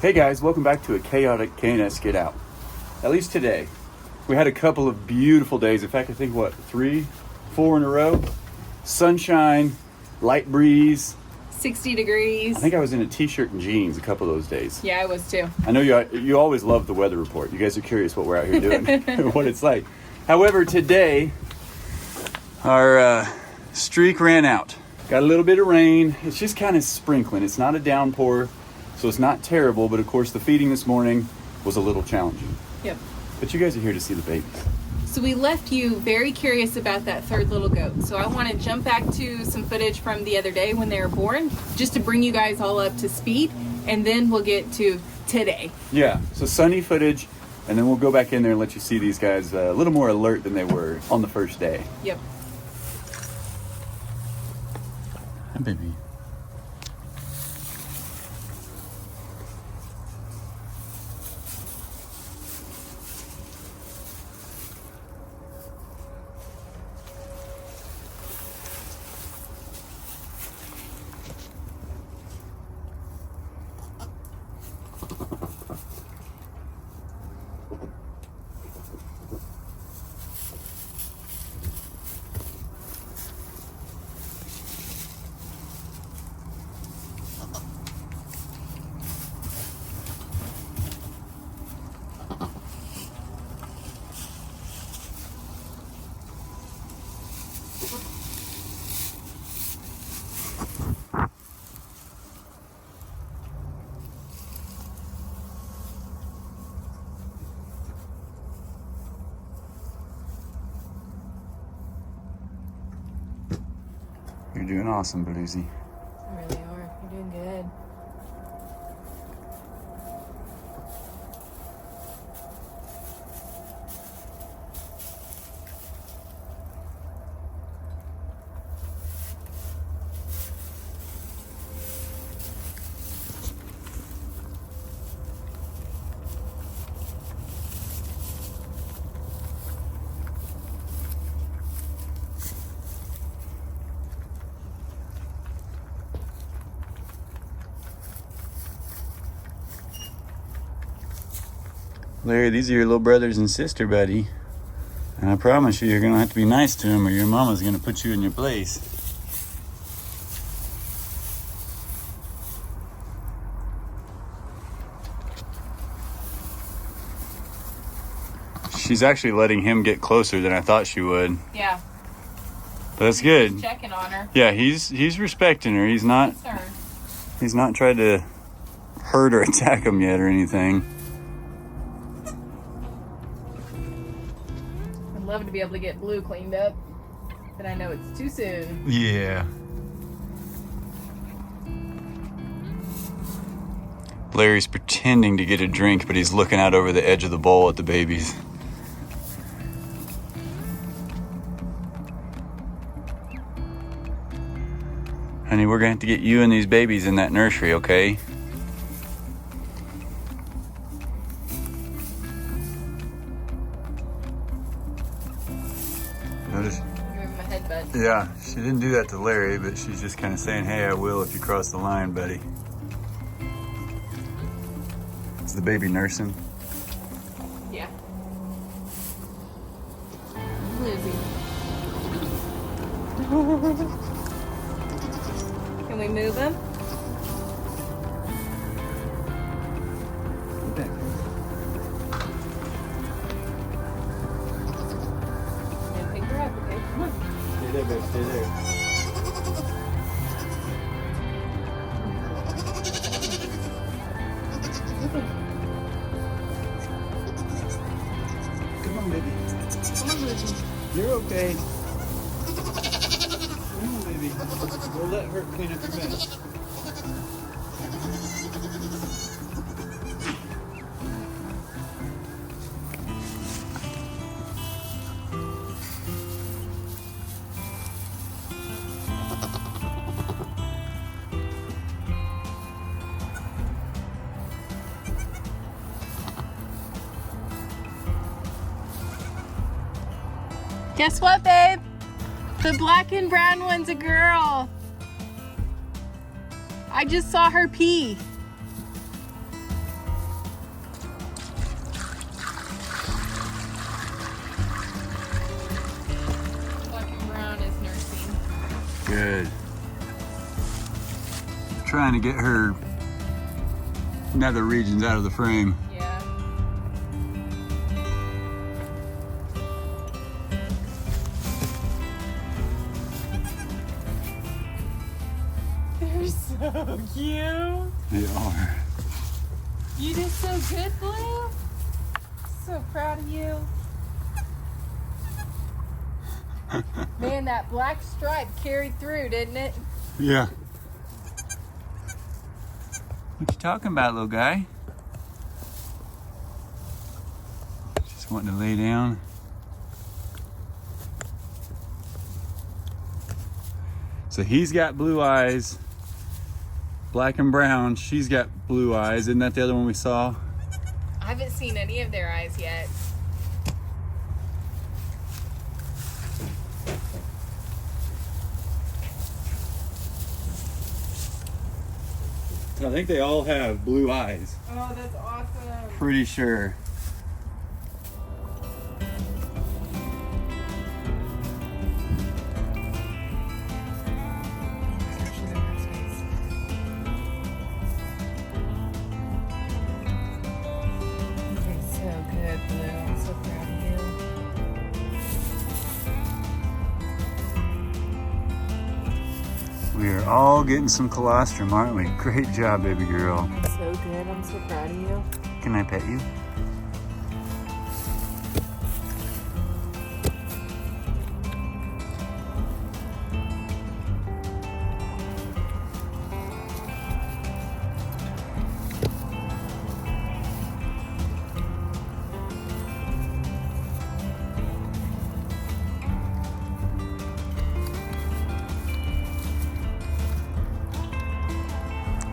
Hey guys, welcome back to a chaotic K&S Get Out. At least today. We had a couple of beautiful days. In fact, I think, 3, 4 in a row? Sunshine, light breeze. 60 degrees. I think I was in a t-shirt and jeans a couple of those days. Yeah, I was too. I know you always love the weather report. You guys are curious what we're out here doing, what it's like. However, today, our streak ran out. Got a little bit of rain. It's just kind of sprinkling. It's not a downpour, so it's not terrible. But of course, the feeding this morning was a little challenging. Yep. But you guys are here to see the babies. So we left you very curious about that third little goat. So I want to jump back to some footage from the other day when they were born, just to bring you guys all up to speed, and then we'll get to today. Yeah, so sunny footage, and then we'll go back in there and let you see these guys a little more alert than they were on the first day. Yep. Hi, baby. You're doing awesome, Bluesy. You really are. You're doing good. Larry, these are your little brothers and sister, buddy. And I promise you, you're going to have to be nice to them or your mama's going to put you in your place. She's actually letting him get closer than I thought she would. Yeah. But that's good. Just checking on her. Yeah, he's respecting her. He's not tried to hurt or attack him yet or anything. I'd love to be able to get Blue cleaned up, but I know it's too soon. Yeah. Larry's pretending to get a drink, but he's looking out over the edge of the bowl at the babies. Honey, we're gonna have to get you and these babies in that nursery, okay? Notice. Give him a headbutt. Yeah, she didn't do that to Larry, but she's just kind of saying, hey, I will if you cross the line, buddy. Is the baby nursing? Yeah. Lizzie. Can we move him? Okay. And pick her up, okay? Come on. Stay there, babe, stay there. Come on, baby. Come on, Lizzie. You're okay. Come on, baby. We'll let her clean up your mess. Guess what, babe? The black and brown one's a girl. I just saw her pee. good. Trying to get her nether regions out of the frame. Yeah. They're so cute. They are. You did so good, Blue. So proud of you. Man, that black stripe carried through, didn't it? Yeah. What you talking about, little guy? Just wanting to lay down. So he's got blue eyes, black and brown. She's got blue eyes. Isn't that the other one we saw? I haven't seen any of their eyes yet. I think they all have blue eyes. Oh, that's awesome. Pretty sure. You're so good, Blue. I'm so proud of you. We are all getting some colostrum, aren't we? Great job, baby girl. You're so good. I'm so proud of you. Can I pet you?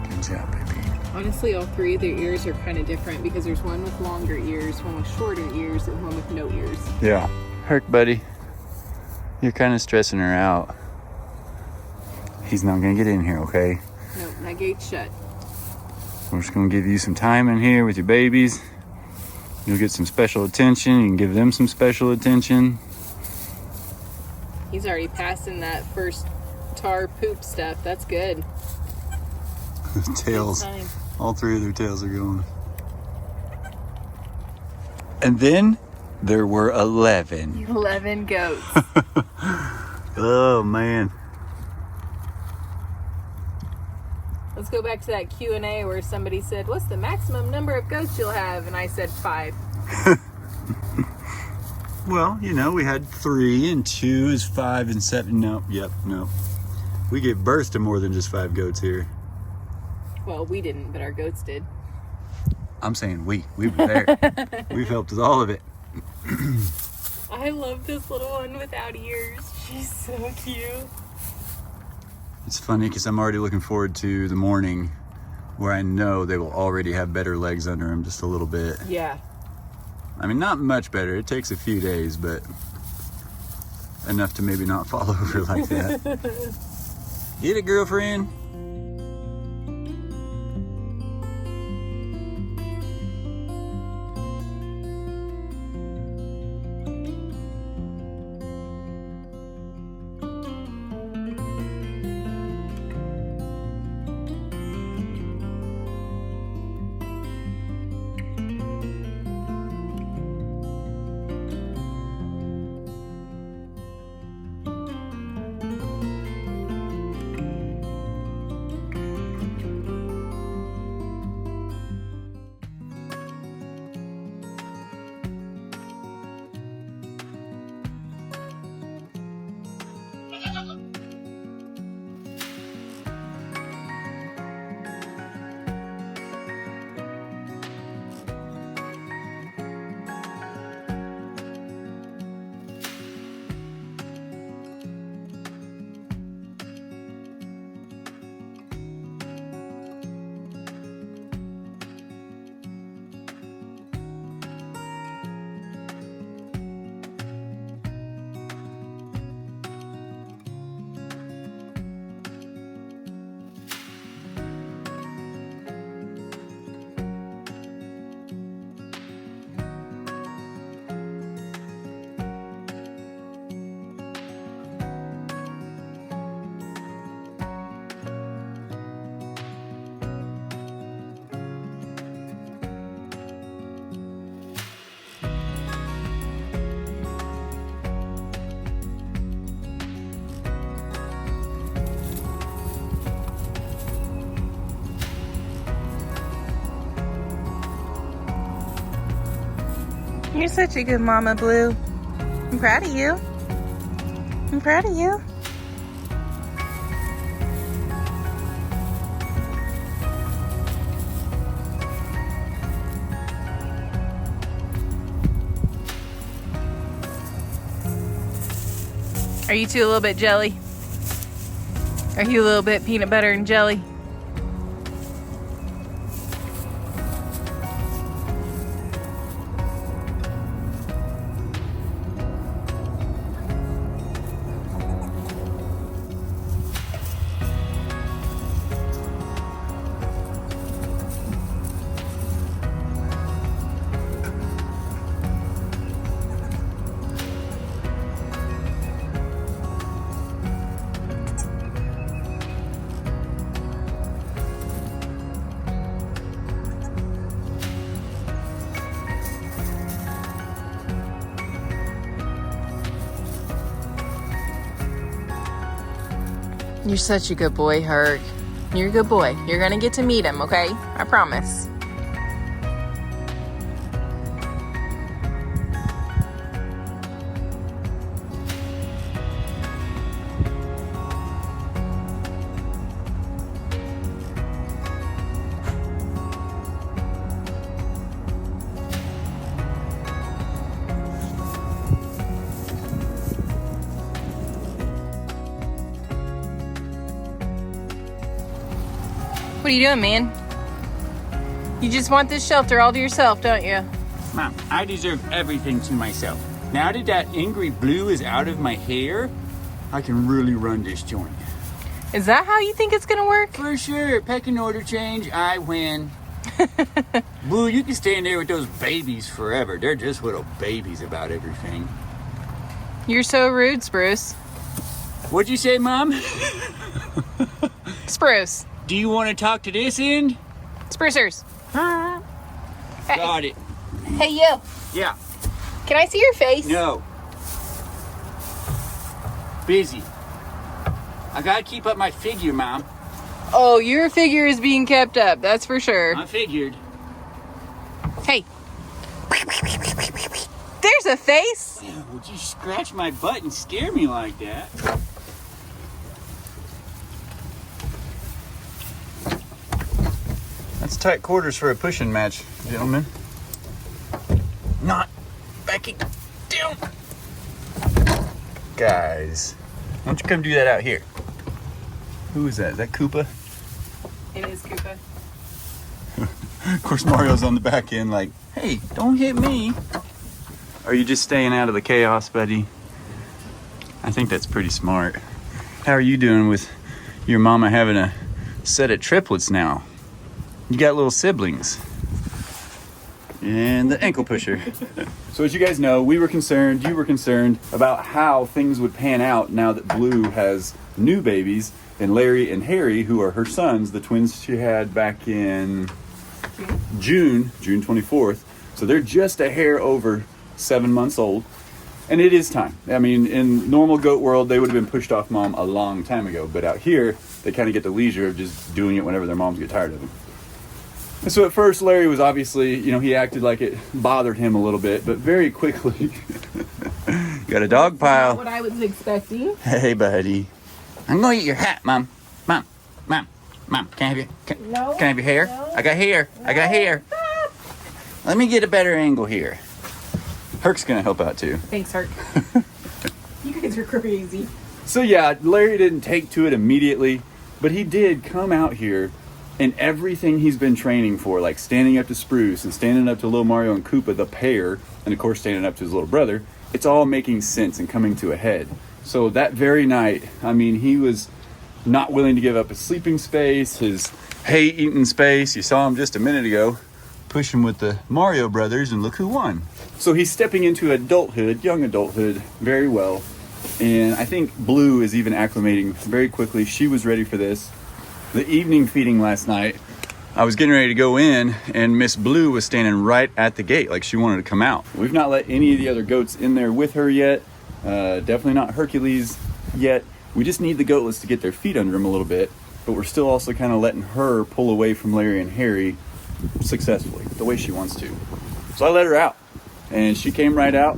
Good job, baby. Honestly, all three of their ears are kind of different because there's one with longer ears, one with shorter ears, and one with no ears. Yeah. Herc, buddy. You're kind of stressing her out. He's not going to get in here, okay? Nope, that gate's shut. We're just going to give you some time in here with your babies. You'll get some special attention. You can give them some special attention. He's already passing that first tar poop stuff. That's good. Tails. Good time. All three of their tails are going. And then there were 11. 11 goats. Oh, man. Let's go back to that Q&A where somebody said, what's the maximum number of goats you'll have? And I said 5. Well, you know, we had 3 and 2 is 5 and 7. No, yep, no. We gave birth to more than just 5 goats here. Well, we didn't, but our goats did. I'm saying we were there. We've helped with all of it. I love this little one without ears. She's so cute. It's funny because I'm already looking forward to the morning where I know they will already have better legs under them just a little bit. Yeah. I mean, not much better. It takes a few days, but enough to maybe not fall over like that. Get it, girlfriend? You're such a good mama, Blue. I'm proud of you. I'm proud of you. Are you two a little bit jelly? Are you a little bit peanut butter and jelly? You're such a good boy, Herc. You're a good boy. You're gonna get to meet him, okay? I promise. What are you doing, man? You just want this shelter all to yourself, don't you? Mom, I deserve everything to myself. Now that that angry blue is out of my hair, I can really run this joint. Is that how you think it's gonna work? For sure. Pecking order change, I win. Blue, you can stay in there with those babies forever. They're just little babies about everything. You're so rude, Spruce. What'd you say, Mom? Spruce. Do you want to talk to this end? Sprucers. Hey. Got it. Hey, you. Yeah. Can I see your face? No. Busy. I gotta keep up my figure, Mom. Oh, your figure is being kept up, that's for sure. I figured. Hey. There's a face. Would you scratch my butt and scare me like that? That's tight quarters for a pushing match, gentlemen. Not backing down. Guys, why don't you come do that out here? Who is that? Is that Koopa? It is Koopa. Of course, Mario's on the back end like, hey, don't hit me. Are you just staying out of the chaos, buddy? I think that's pretty smart. How are you doing with your mama having a set of triplets now? You got little siblings. And the ankle pusher. So as you guys know, you were concerned about how things would pan out now that Blue has new babies, and Larry and Harry, who are her sons, the twins she had back in June 24th. So they're just a hair over 7 months old. And it is time. I mean, in normal goat world, they would have been pushed off mom a long time ago. But out here, they kind of get the leisure of just doing it whenever their moms get tired of them. And so at first, Larry was obviously, he acted like it bothered him a little bit, but very quickly, got a dog pile. Not what I was expecting. Hey, buddy. I'm going to eat your hat, Mom. Mom. Can I have your, can I have your hair? No, I got hair. Stop. Let me get a better angle here. Herc's going to help out too. Thanks, Herc. You guys are crazy. So yeah, Larry didn't take to it immediately, but he did come out here, and everything he's been training for, like standing up to Spruce and standing up to little Mario and Koopa, the pair, and of course standing up to his little brother, it's all making sense and coming to a head. So that very night, he was not willing to give up his sleeping space, his hay eating space. You saw him just a minute ago pushing with the Mario brothers, and look who won. So he's stepping into adulthood, young adulthood, very well. And I think Blue is even acclimating very quickly. She was ready for this. The evening feeding last night, I was getting ready to go in, and Miss Blue was standing right at the gate, like she wanted to come out. We've not let any of the other goats in there with her yet. Definitely not Hercules yet. We just need the goatless to get their feet under them a little bit, but we're still also kind of letting her pull away from Larry and Harry successfully, the way she wants to. So I let her out. and she came right out.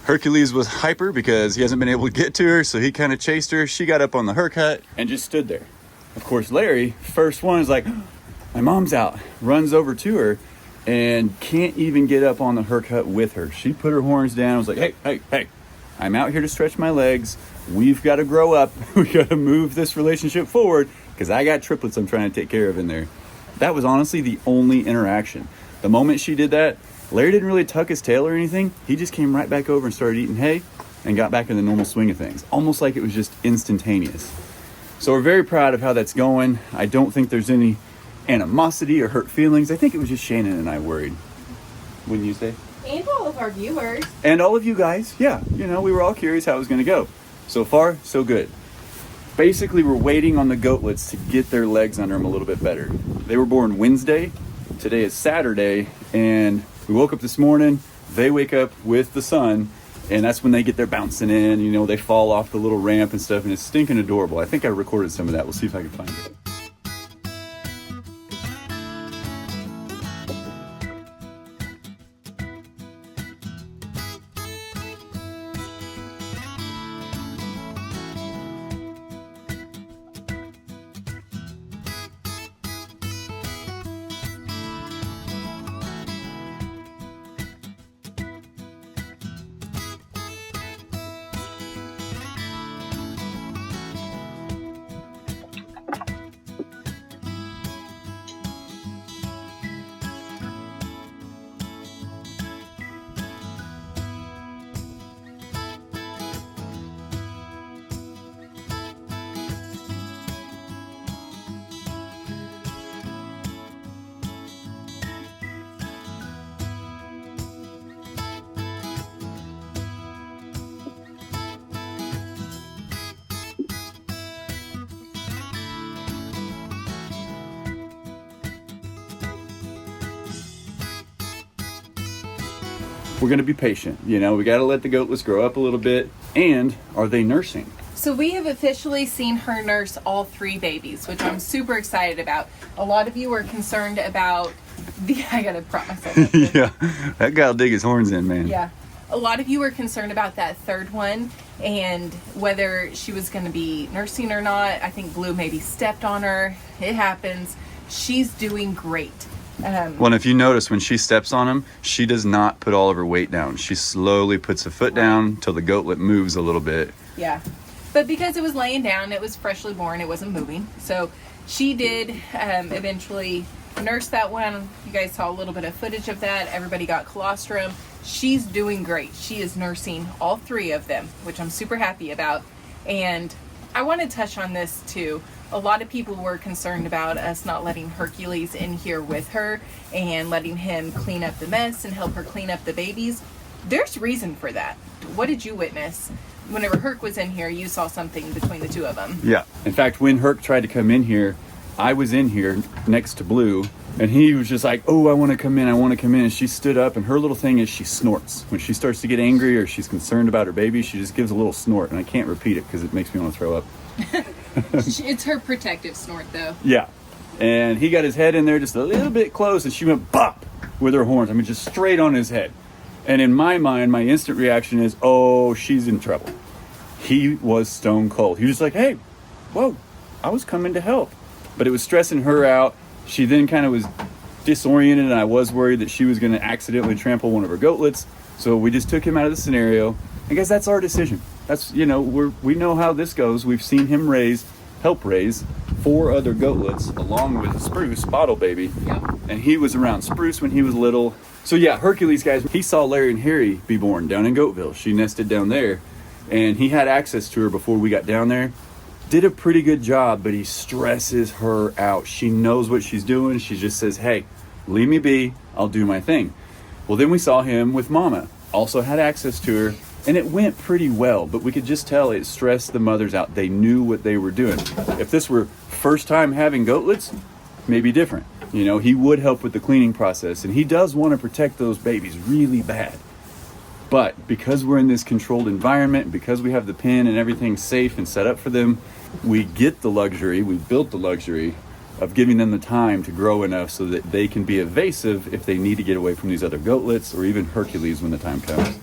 Hercules was hyper because he hasn't been able to get to her, so he kind of chased her. She got up on the Herc hut and just stood there. Of course, Larry, first one, is like, my mom's out, runs over to her and can't even get up on the Herc hut with her. She put her horns down, was like, hey, I'm out here to stretch my legs. We've got to grow up. We got to move this relationship forward because I got triplets I'm trying to take care of in there. That was honestly the only interaction. The moment she did that, Larry didn't really tuck his tail or anything. He just came right back over and started eating hay and got back in the normal swing of things. Almost like it was just instantaneous. So we're very proud of how that's going. I don't think there's any animosity or hurt feelings. I think it was just Shanon and I worried. Wouldn't you say? And all of our viewers. And all of you guys. Yeah, you know, we were all curious how it was going to go. So far, so good. Basically, we're waiting on the goatlets to get their legs under them a little bit better. They were born Wednesday. Today is Saturday. And we woke up this morning. They wake up with the sun. And that's when they get their bouncing in. You know, they fall off the little ramp and stuff. And it's stinking adorable. I think I recorded some of that. We'll see if I can find it. We're going to be patient. You know, we got to let the goatlets grow up a little bit. And are they nursing? So we have officially seen her nurse all 3 babies, which I'm super excited about. A lot of you were concerned about I got to prop myself up. Yeah, that guy'll dig his horns in, man. Yeah. A lot of you were concerned about that third one and whether she was going to be nursing or not. I think Blue maybe stepped on her. It happens. She's doing great. Well, and if you notice, when she steps on him, she does not put all of her weight down. She slowly puts a foot down till the goatlet moves a little bit. Yeah. But because it was laying down, it was freshly born, it wasn't moving. So she did eventually nurse that one. You guys saw a little bit of footage of that. Everybody got colostrum. She's doing great. She is nursing all 3 of them, which I'm super happy about. And I want to touch on this too. A lot of people were concerned about us not letting Hercules in here with her and letting him clean up the mess and help her clean up the babies. There's reason for that. What did you witness? Whenever Herc was in here, you saw something between the 2 of them. Yeah. In fact, when Herc tried to come in here, I was in here next to Blue, and he was just like, oh, I want to come in. And she stood up, and her little thing is she snorts. When she starts to get angry or she's concerned about her baby, she just gives a little snort, and I can't repeat it because it makes me want to throw up. It's her protective snort, though. Yeah. And he got his head in there just a little bit close, and she went bop with her horns. I mean, just straight on his head. And in my mind, my instant reaction is, oh, she's in trouble. He was stone cold. He was just like, hey, whoa, I was coming to help. But it was stressing her out. She then kind of was disoriented, and I was worried that she was going to accidentally trample one of her goatlets. So we just took him out of the scenario. I guess that's our decision. That's, you know, we know how this goes. We've seen him help raise 4 other goatlets along with Spruce, Bottle Baby. Yep. And he was around Spruce when he was little. So yeah, Hercules, guys, he saw Larry and Harry be born down in Goatville. She nested down there, and he had access to her before we got down there. Did a pretty good job, but he stresses her out. She knows what she's doing. She just says, hey, leave me be. I'll do my thing. Well, then we saw him with Mama. Also had access to her, and it went pretty well, but we could just tell it stressed the mothers out. They knew what they were doing. If this were first time having goatlets, maybe different. You know, he would help with the cleaning process, and he does want to protect those babies really bad. But because we're in this controlled environment, because we have the pen and everything safe and set up for them, we get the luxury, we built the luxury of letting him be. And he does want to protect those babies really bad. But because we're in this controlled environment, because we have the pen and everything safe and set up for them, we get the luxury, we built the luxury of letting him be. And he does want to protect those babies really bad. But because we're in this controlled environment, because we have the pen and everything safe and set up for them, we get the luxury, we built the luxury of giving them the time to grow enough so that they can be evasive if they need to get away from these other goatlets or even Hercules when the time comes.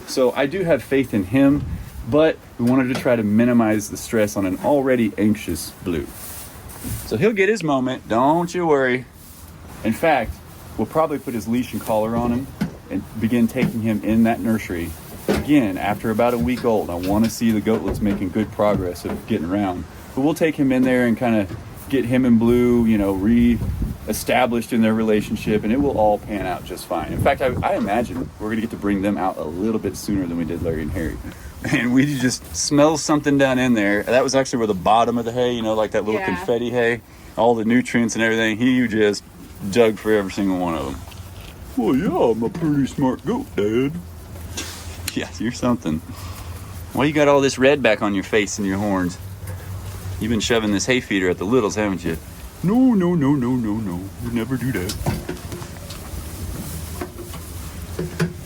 So I do have faith in him, but we wanted to try to minimize the stress on an already anxious Blue. So he'll get his moment, don't you worry. In fact, we'll probably put his leash and collar on him and begin taking him in that nursery. Again, after about a week old, I want to see the goatlets making good progress of getting around. But we'll take him in there and kind of get him and Blue, re-established in their relationship, and it will all pan out just fine. In fact, I imagine we're going to get to bring them out a little bit sooner than we did Larry and Harry. And we just smell something down in there. That was actually where the bottom of the hay, like that little confetti hay, all the nutrients and everything, he just dug for every single one of them. Well, yeah, I'm a pretty smart goat, Dad. Yeah, you're something. Why you got all this red back on your face and your horns? You've been shoving this hay feeder at the littles, haven't you? No. You never do that.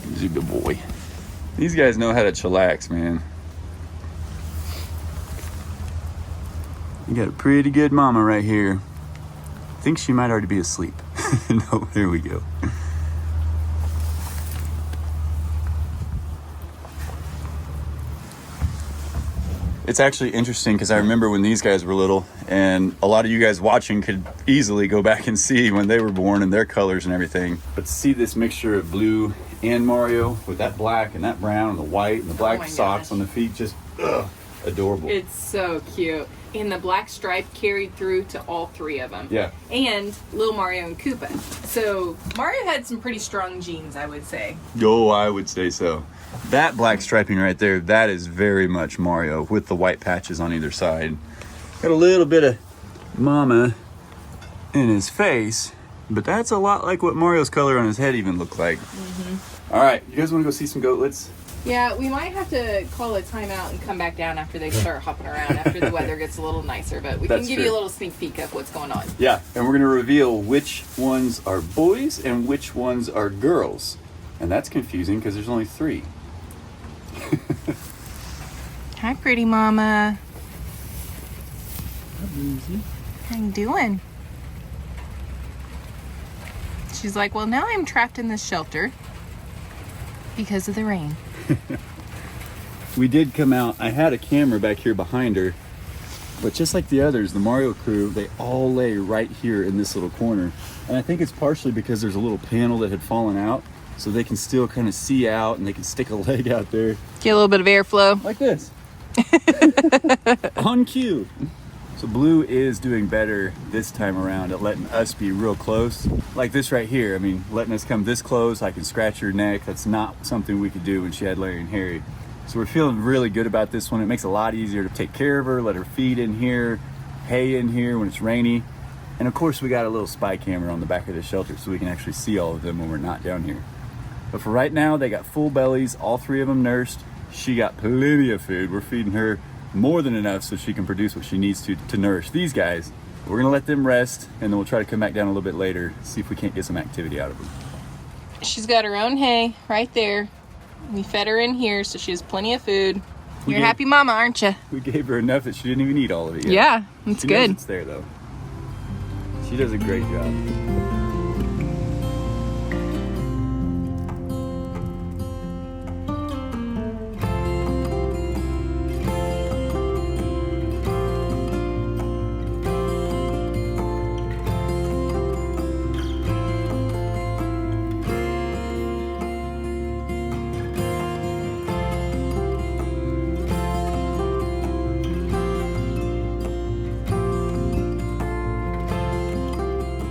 He's a good boy. These guys know how to chillax, man. You got a pretty good mama right here. I think she might already be asleep. No, there we go. It's actually interesting because I remember when these guys were little, and a lot of you guys watching could easily go back and see when they were born and their colors and everything. But to see this mixture of Blue and Mario with that black and that brown and the white and the black socks on the feet, just adorable. It's so cute. And the black stripe carried through to all three of them. Yeah. And little Mario and Koopa. So Mario had some pretty strong genes, I would say. Oh, I would say so. That black striping right there, that is very much Mario with the white patches on either side. Got a little bit of mama in his face, but that's a lot like what Mario's color on his head even looked like. Mm-hmm. All right, you guys want to go see some goatlets? Yeah, we might have to call a timeout and come back down after they start hopping around after the weather gets a little nicer, but we can give you a little sneak peek of what's going on. Yeah, and we're going to reveal which ones are boys and which ones are girls. And that's confusing because there's only 3. Hi, pretty mama. How you doing? She's like, well, now I'm trapped in this shelter because of the rain. We did come out. I had a camera back here behind her, but just like the others, the Mario crew, they all lay right here in this little corner. And I think it's partially because there's a little panel that had fallen out, so they can still kind of see out and they can stick a leg out there. Get a little bit of airflow. Like this. On cue. So Blue is doing better this time around at letting us be real close. Like this right here. I mean, letting us come this close, I can scratch her neck. That's not something we could do when she had Larry and Harry. So we're feeling really good about this one. It makes it a lot easier to take care of her, let her feed in here, hay in here when it's rainy. And of course we got a little spy camera on the back of the shelter so we can actually see all of them when we're not down here. But for right now, they got full bellies, all 3 of them nursed. She got plenty of food. We're feeding her more than enough so she can produce what she needs to nourish these guys. We're gonna let them rest, and then we'll try to come back down a little bit later, see if we can't get some activity out of them. She's got her own hay right there. We fed her in here, so she has plenty of food. You're a happy mama, aren't you? We gave her enough that she didn't even eat all of it yet. Yeah, that's She good. knows it's there, though. She does a great job.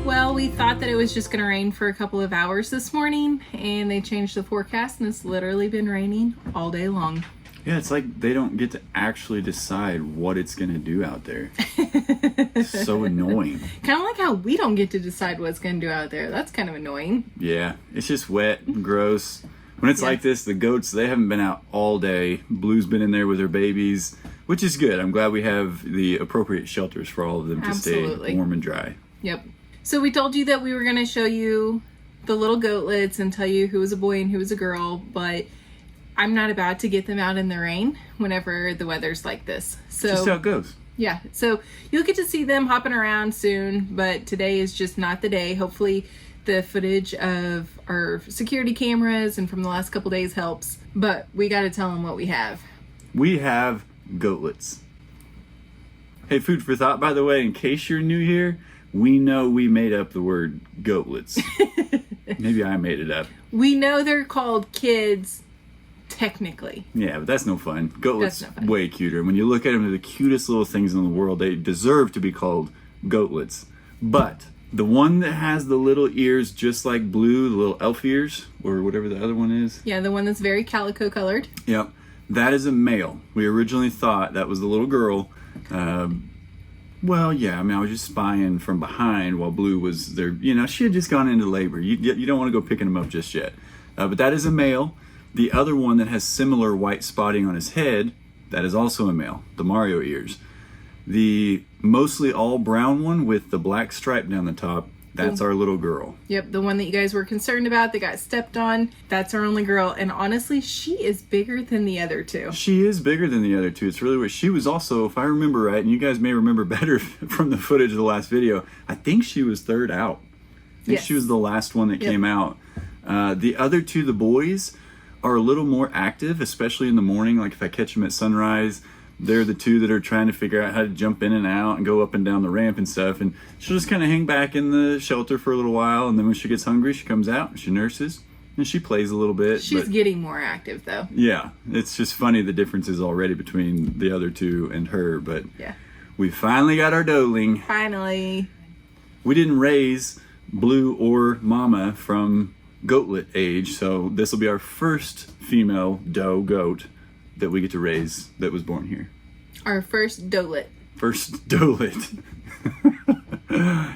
Well, we thought that it was just going to rain for a couple of hours this morning, and they changed the forecast, and it's literally been raining all day long. Yeah, it's like they don't get to actually decide what it's going to do out there. So annoying. Kind of like how we don't get to decide what it's going to do out there. That's kind of annoying. Yeah, it's just wet and gross. When it's like this, the goats, they haven't been out all day. Blue's been in there with her babies, which is good. I'm glad we have the appropriate shelters for all of them to stay warm and dry. Yep. So we told you that we were going to show you the little goatlets and tell you who was a boy and who was a girl, but I'm not about to get them out in the rain whenever the weather's like this. So Just how it goes. Yeah, so you'll get to see them hopping around soon, but today is just not the day. Hopefully the footage of our security cameras and from the last couple days helps, but we got to tell them what we have. We have goatlets. Hey, food for thought, by the way, in case you're new here, we know we made up the word goatlets. Maybe I made it up. We know they're called kids technically. Yeah, but that's no fun. Goatlets, That's no fun. way cuter. When you look at them, they're the cutest little things in the world. They deserve to be called goatlets. But the one that has the little ears just like Blue, the little elf ears, or whatever the other one is. Yeah, the one that's very calico colored. Yep. That is a male. We originally thought that was the little girl. Well, yeah, I mean, I was just spying from behind while Blue was there. You know, she had just gone into labor. You don't want to go picking him up just yet. But that is a male. The other one that has similar white spotting on his head, that is also a male, the Mario ears. The mostly all brown one with the black stripe down the top, that's our little girl. Yep, the one that you guys were concerned about that got stepped on, that's our only girl. And honestly, she is bigger than the other two. She is bigger than the other two. It's really weird. She was also, if I remember right, and you guys may remember better from the footage of the last video, I think she was third out. I think she was the last one that came out. The other two, the boys, are a little more active, especially in the morning. Like if I catch them at sunrise, they're the two that are trying to figure out how to jump in and out and go up and down the ramp and stuff. And she'll just kind of hang back in the shelter for a little while. And then when she gets hungry, she comes out and she nurses and she plays a little bit. She's getting more active though. Yeah, it's just funny the differences already between the other two and her. But yeah, we finally got our doeling. Finally. We didn't raise Blue or Mama from goatlet age, so this will be our first female doe goat that we get to raise that was born here. Our first doelet. First doelet.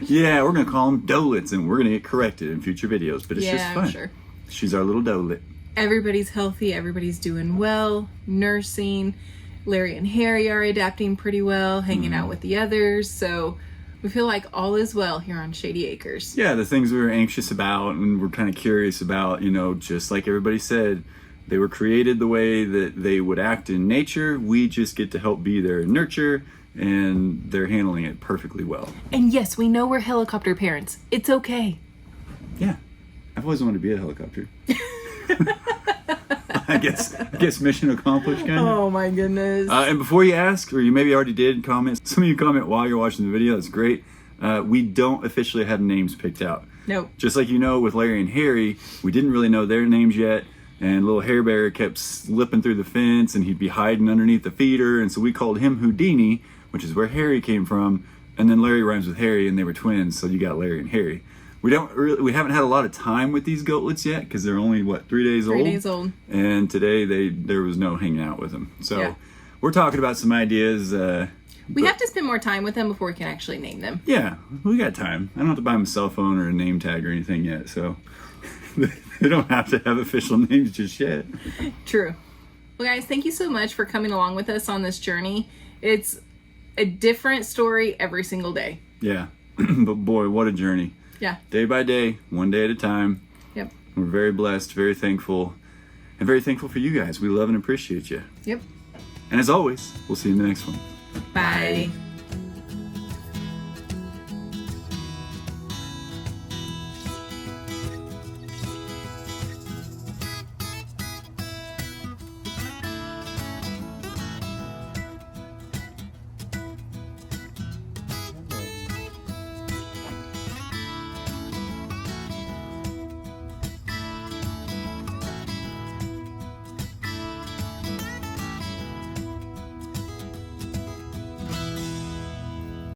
Yeah, we're gonna call them doelets, and we're gonna get corrected in future videos, but it's just fun. I'm sure. She's our little doelet. Everybody's healthy, everybody's doing well, nursing. Larry and Harry are adapting pretty well, hanging out with the others, so we feel like all is well here on Shady Acres. Yeah, the things we were anxious about and we're kind of curious about, you know, just like everybody said, they were created the way that they would act in nature. We just get to help be there and nurture, and they're handling it perfectly well. And yes, we know we're helicopter parents. It's okay. Yeah, I've always wanted to be a helicopter. I guess mission accomplished, kind of. Oh my goodness. And before you ask, or you maybe already did comment, some of you comment while you're watching the video, that's great. We don't officially have names picked out. Nope. Just like you know with Larry and Harry, we didn't really know their names yet, and little Hair Bear kept slipping through the fence and he'd be hiding underneath the feeder, and so we called him Houdini, which is where Harry came from, and then Larry rhymes with Harry and they were twins, so you got Larry and Harry. We haven't had a lot of time with these goatlets yet because they're only 3 days old. 3 days old. And today there was no hanging out with them. So Yeah. we're talking about some ideas. We have to spend more time with them before we can actually name them. Yeah, we got time. I don't have to buy them a cell phone or a name tag or anything yet, so they don't have to have official names just yet. True. Well, guys, thank you so much for coming along with us on this journey. It's a different story every single day. Yeah, but boy, what a journey. Yeah. Day by day, one day at a time. Yep. We're very blessed, very thankful, and very thankful for you guys. We love and appreciate you. Yep. And as always, we'll see you in the next one. Bye.